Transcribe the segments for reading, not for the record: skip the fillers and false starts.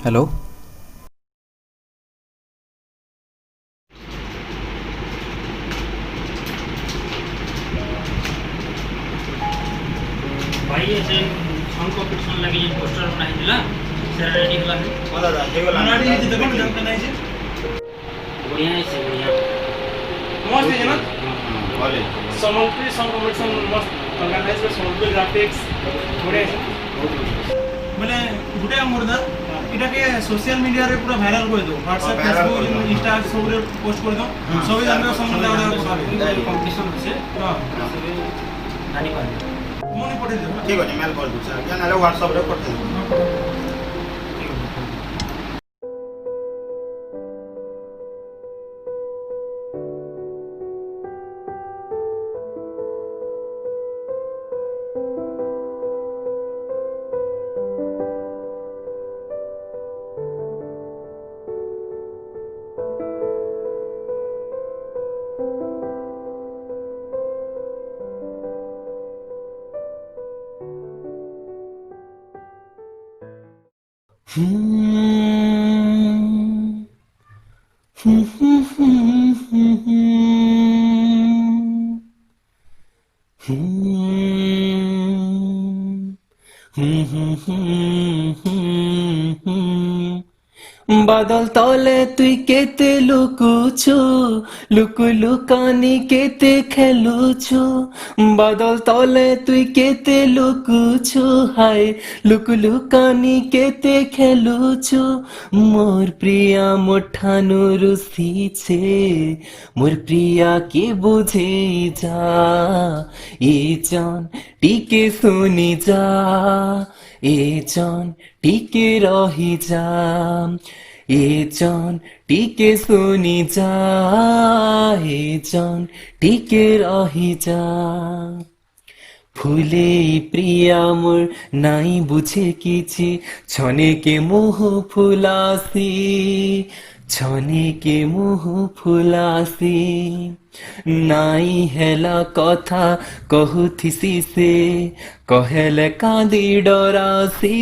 Hello. भाई ऐसे song competition लगी ये पोस्टर बना है सर रेडी होला है हां दादा हे वाला नाडी हे देखो ना जंप नाही बढ़िया है से बढ़िया मस्त है ना वाले समोल्ट्री सॉन्ग कॉम्पिटिशन मस्त ऑर्गेनाइज कर समोल्ट्री ग्राफिक्स बढिया है बोले गुटे हमरदा इटा के सोशल मीडिया रे पूरा वायरल कर दो व्हाट्सएप फेसबुक इंस्टा सब रे पोस्ट कर दो सब जानबे समोल्ट्री कंपटीशन से हां जानी पाए मनी पठे दे ठीक है मेल कर दो सर या नाले व्हाट्सएप रे पठे दो বাদল তলে তুই কেতে লুকুছু লুকু লুকানি কেতে খেলুছু বাদল তলে তুই কেতে লুকুছু হায় লুকু লুকানি কেতে খেলুছু মোর প্রিয়া মোঠানু রুসিছে মোর প্রিয়া কে বুঝে যা এ জান টিকে শুনি যা এ জান টিকে রহি যা এ জান টিকে শুনি যা এ জান টিকে রহি যা ফুলে প্রিয়া মোর নাই বুঝে কিছু ছনেকে মোহ ফুলাসি ছনেকে মোহ ফুলাসি নাই হেলা কথা কহুথিসি সে কহেলে কাঁদি ডরাসি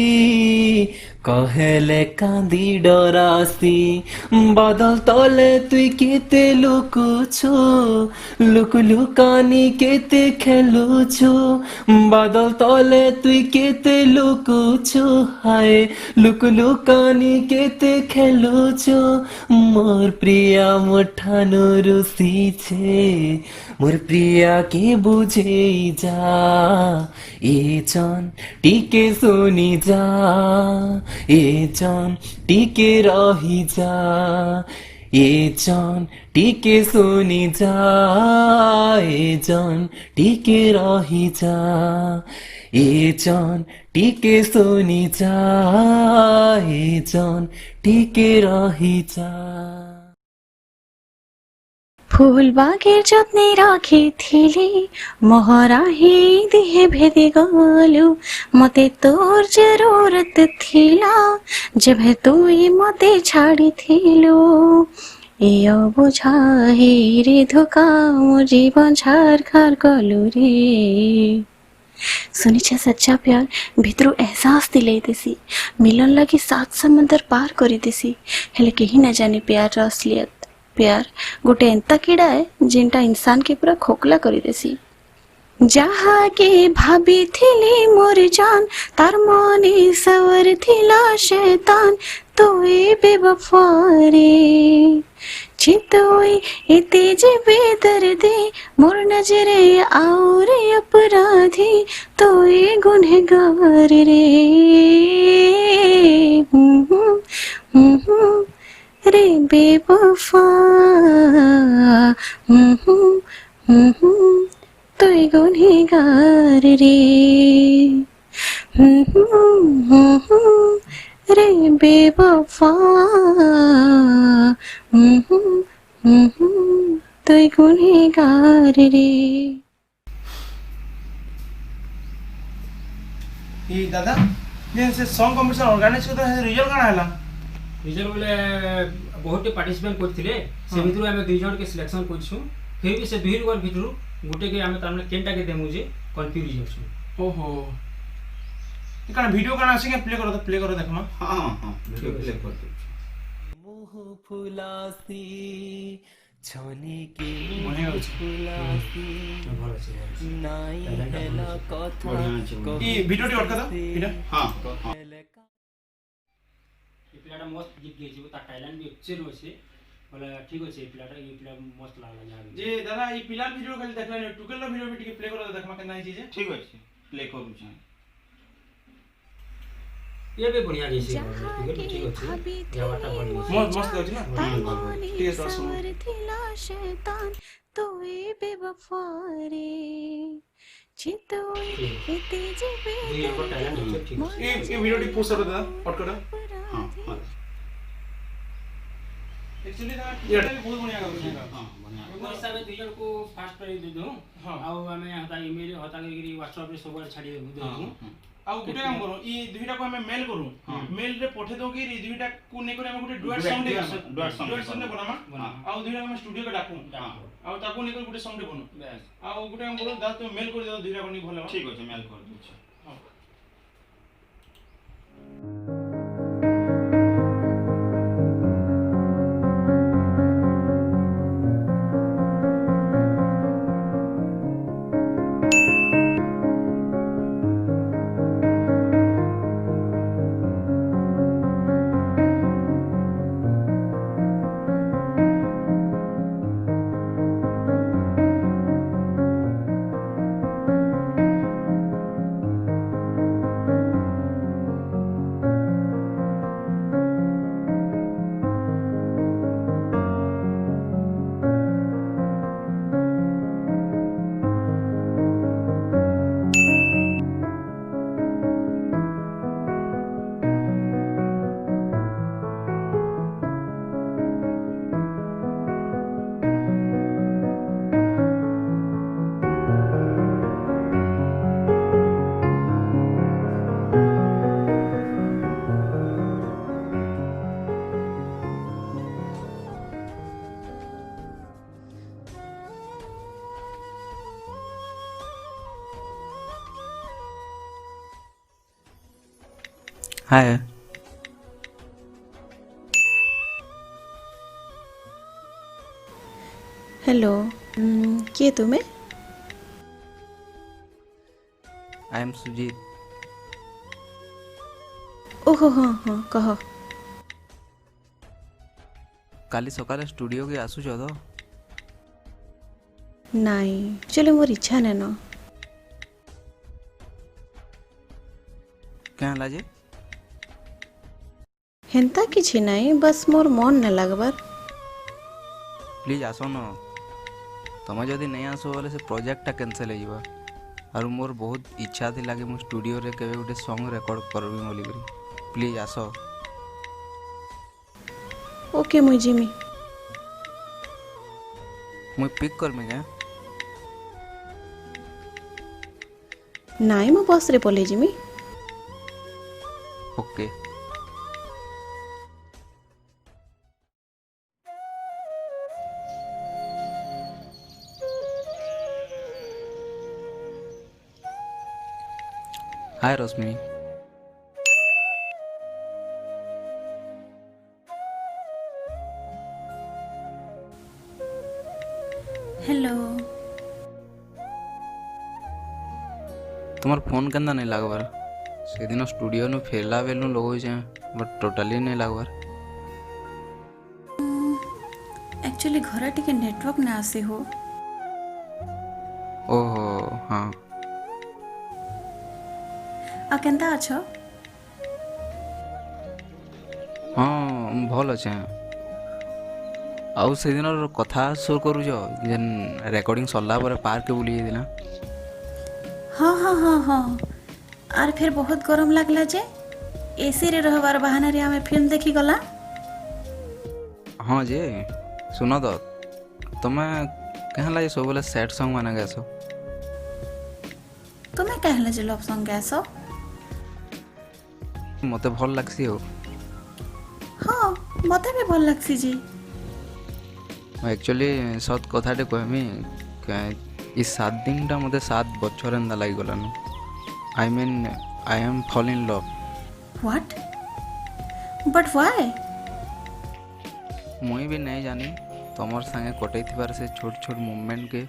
কহেলে কাঁদি ডরাসি বাদল তলে তুই কেতে লুকুছু লুকু লুকানি কেতে খেলুছু বাদল তলে তুই কেতে লুকুছু হায় লুকু লুকানি কেতে খেলুছু মোর প্রিয়া মোঠানো রুসিছে মোর প্রিয়া কে বুঝে যা এ জান টিকে শুনি যা এ জান টিকে রহি যা এ জান টিকে শুনি যা এ জান টিকে রহি যা এ জান টিকে শুনি যা এ জান টিকে রহি যা ফুল বাগের যত্নে রাখিথিলি মহরাহি দেহে ভেদি গলু মতে তোর জরুরত থিলা যেবে তুই মতে ছাড়িথিলু এ অবুঝা হে রে ধোকা মোর জীবন ছাড়খার গলু রে सुनिछे सच्चा प्यार भितरू एहसास दिलाई देसी मिलन लगी 7 समंदर पार करी देसी हेले केही न जाने प्यार रा असलियत प्यार गोटे एंता कीड़ा है जिनटा इंसान के पूरा खोखला करी देसी जहा के भाभी थिली मोर जान तार मने सवर थिला शैतान तो ए बेवफा रे चितोई इते जे बेदर्दे मोर नजरे और अपराधी तो ए गुनहगार रे रे बेवफा तो ए गुनहगार रे रे बेवफा तो ए गुनहगार रे ई दादा जे से सॉन्ग कॉम्पिटिशन ऑर्गेनाइज करता है रिजल्ट काना हला रिजल्ट बोले बहुत पार्टिसिपेट करथिले से भितरु हमें दुई जन के सिलेक्शन करछु फिर भी से दुई जन भितरु गुटे के हमें तारने केनटा के देमु जे कंफ्यूज होछु ओहो କାଣା ଭିଡ଼ିଓ କାଣା ଅଛି ପ୍ଲେ କର ଦେଖମା। हाँ हाँ वीडियो प्ले कर दो मुह फुलासी छने के बढ़िया मुह ଅଛି। फुलासी ଭଲ ଅଛି ଭଲ ଅଛି। नाई हेला कथा बढ़िया ଅଛି। ଇ ଭିଡ଼ିଓଟି ଅଟକା ତ ଏଇଟା हाँ हाँ ଏ ପିଲାଟା ମସ୍ତ ଗୀତ ଗାଇଛି ତା ଟାଇଲାଣ୍ଡ ବି ଏକ୍ସେଲ୍ ଅଛି ବୋଲେ ଠିକ୍ ଅଛି ଏ ପିଲା ମସ୍ତ ଲାଗଲା ଯାହା ବି ଯେ ଦାଦା ଇ ପିଲାର ଭିଡ଼ିଓ ଖାଲି ଦେଖଲାନି ଟୁକେଲର ଭିଡ଼ିଓ ବି ଟିକେ ପ୍ଲେ କର ଦେଖମା କେନ୍ତା ହେଇଛି ଯେ। ठीक अच्छे प्ले करूँ चाहे ये भी बढ़िया गाइছে जहाँ ठीक के ଅଛି भाभी गावाटा तेरे बढ़िया मोहे मस्त गाଉଛି ନା। तामाने ठीक है, तो सुनो। सवर थिला शैतान तो ए बेवफा रे चितोई इते जिबे दुई को टैलेंट ଅଛି ठीक ଅଛି ଇ ଭିଡ଼ିଓଟି ପୋଷ୍ଟ କର ଦାଦା ଅଟକା हाँ हाँ एक्चुअली दादा ଏଇଟା ବି ବହୁତ ବଢ଼ିଆ ଗାଉଛି। हाँ बढ़िया ମୋ ହିସାବରେ ଦୁଇ ଜଣକୁ ଫାଷ୍ଟ ପ୍ରାଇଜ୍ ଦେଇଦେଉ ହଁ। ଆଉ ଆମେ ହତା ଇମେଲ୍ ହତା କରିକି ହ୍ୱାଟ୍ସଆପ୍ରେ ସବୁଆଡ଼େ ଛାଡ଼ି ଦେବୁ ଆଉ ଗୋଟେ କାମ କରୁ ଇ ଦୁଇଟାକୁ ଆମେ ମେଲ୍ କରୁ ମେଲ୍ ରେ ପଠେଇ ଦଉ କି ଇ ଦୁଇଟାକୁ ନେଇକରି ଆମେ ଗୋଟେ ଡୁଏଟ୍ ସଙ୍ଗ ଟେ ଗାମା ଡୁଏଟ୍ ସଙ୍ଗ ଟେ ବନାମା ଆଉ ଦୁଇଟାକୁ ଆମେ ଷ୍ଟୁଡିଓ କେ ଡାକୁ ଆଉ ତାକୁ ନେଇକରି ଗୋଟେ ସଙ୍ଗ ଟେ ବନୁ ଆଉ ଗୋଟେ କାମ କରୁ ଦାଦା তুমি ମେଲ୍ କରି ଦିଅ ଦୁଇଟାକୁ ନେଇ ଭଲ ହେବ। ठीक अच्छे मेल कर दो ହଁ। हाय हेलो किए तुमे आई एम सुजीत ओहो हाँ हाँ कह काली सकाले स्टूडियो के आसुच तो नाई चलो मोर इच्छा नेन क्या हला जे हेंता किछि नाई बस मोर मन न लगबार प्लीज आस न तुम जदि नहीं आस बोले से प्रोजेक्टा कैंसिल हो जावा और मोर बहुत इच्छा थी कि मु स्टूडियो रे केबे गोटे सॉन्ग रिकॉर्ड करबी बोली करी प्लीज आस ओके मुई जिमी मुई पिक करमी क्या नाई मो बस रे पले जिमी ओके हाय रश्मि हेलो तुम्हार फोन केंदा नहीं लगवार से दिन स्टूडियो नु फेरला बेलु लगो छे बट टोटली नहीं लगवार एक्चुअली घर टिके नेटवर्क ना आसे हो ओहो हाँ आ केंता अछो हाँ भल अच्छे आउ से दिन कथा सुर करूछ जेन रेकर्डिंग सरला पर पार्क बुली जाइदिना हाँ हाँ हाँ हाँ आर फिर बहुत गरम लागला जे एसी रे रहबार बहाना रे हमें फिल्म देखी गला हाँ जे सुन तो तुम कहाँ लगे सब बोले सैड सॉन्ग माना गैस तुम्हें कहला जे लव सॉन्ग गैसो मत भल लगसी हो हाँ मते भी भल लागसी जी एक्चुअली सत कथाटे कहमी ई 7 दिन टा मते 7 बछर एंदा लगी गलान I mean I am fall in love. What? But why? मुई भी नहीं जानी तमर संगे कटई थिबार से छोट छोट मूवमेंट के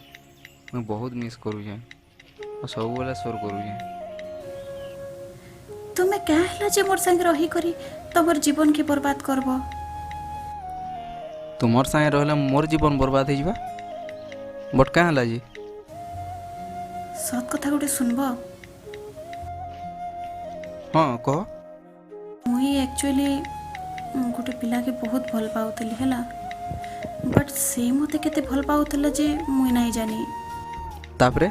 मैं बहुत मिस करू छे और सब बेला सोर करू छे। तुमे क्या हला जे मोर संग रही करी तमर जीवन के बर्बाद करबो? तुमर संगे रहले मोर जीवन बर्बाद हो जाबा बट क्या हला जी? सत कथा गोटे सुनबो? हाँ कह। मुई एक्चुअली गोटे पिला के बहुत भल पाउतली हला बट से मते केते भल पाउतला जे मुई नहीं जानी। तापरे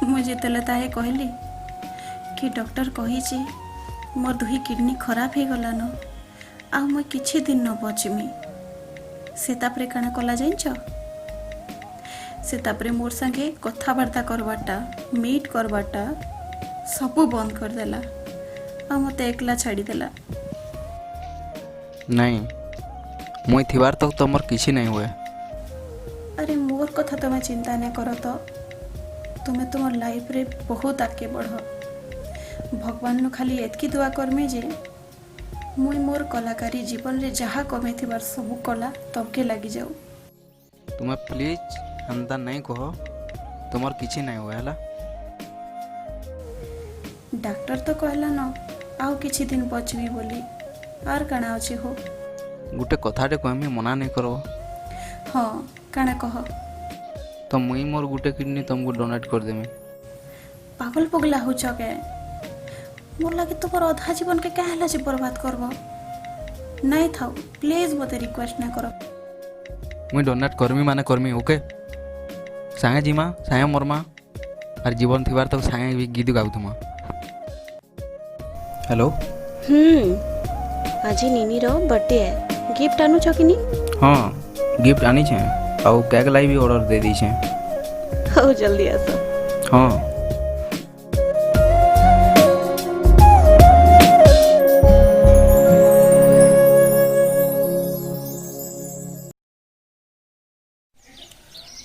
मुझे तले ताहे कहली कि डॉक्टर कही जे मोर दुही किडनी खराब हो गलान आ मैं किछि दिन न बचमी। से तापरे काना कला जाइछ? से तापरे मोर संगे कथाबार्ता करबाटा मीट करबाटा सबू बंद कर देला आ मते एकला छाड़ी देला। नहीं मुई थिबार तक तमर किछि नहीं हुए। अरे मोर कथा तुम्हें चिंता नहीं करो तो तुम्हें तुम लाइफ रे बहुत आगे बढ़। भगवान नु खाली एतकी दुआ करमे जे मुई मोर कलाकारी जीवन रे जहाँ कमे थिबार सब कला तबके लगी जाऊ। तुम्हें प्लीज अंदा नहीं कह तुमर किछि नहीं हुए हला। डॉक्टर तो कहला न आउ किछि दिन बचबी बोली आर काना अछि हो। गुटे कथाटे कहमी मना नहीं करो। हाँ काना कह। तो मुई मोर गुटे किडनी तुमको डोनेट कर देमी। पागल पगला हो के मोर लगे तुम्हार अधा जीवन के क्या हला जे बर्बाद करबो? नहीं थाउ प्लीज मते रिक्वेस्ट ना करो। मुई डोनेट करमी माने करमी ओके। सांगे जीमा सांगे मरमा और जीवन थिबार तक सांगे भी गीत गाउथुमा। हेलो आज नीनी रो बर्थडे है गिफ्ट आनु छ कि नी? हाँ गिफ्ट आनी छे और केक लाई भी ऑर्डर दे दी छे। हो जल्दी आसो। हाँ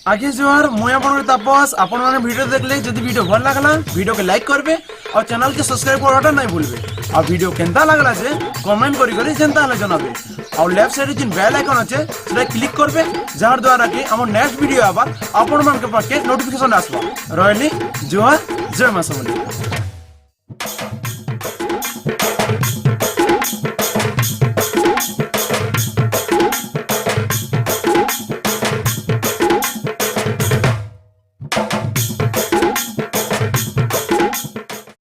आगे जोहार मुई आपन तापस आपण माने वीडियो देखले जदि वीडियो भल लागला वीडियो के लाइक करबे और चैनल के सब्सक्राइब करवाटा नहीं भूलबे। और वीडियो केनता लागला जे कमेंट करी जेंता हले जनाबे। और लेफ्ट साइड जिन बेल आइकन আছে সেটা ক্লিক করবে যার দ্বারা কি আমার নেক্সট ভিডিও আবার আপন মান के पाके नोटिफिकेशन आसबा। रहली जोहार जय मां समले।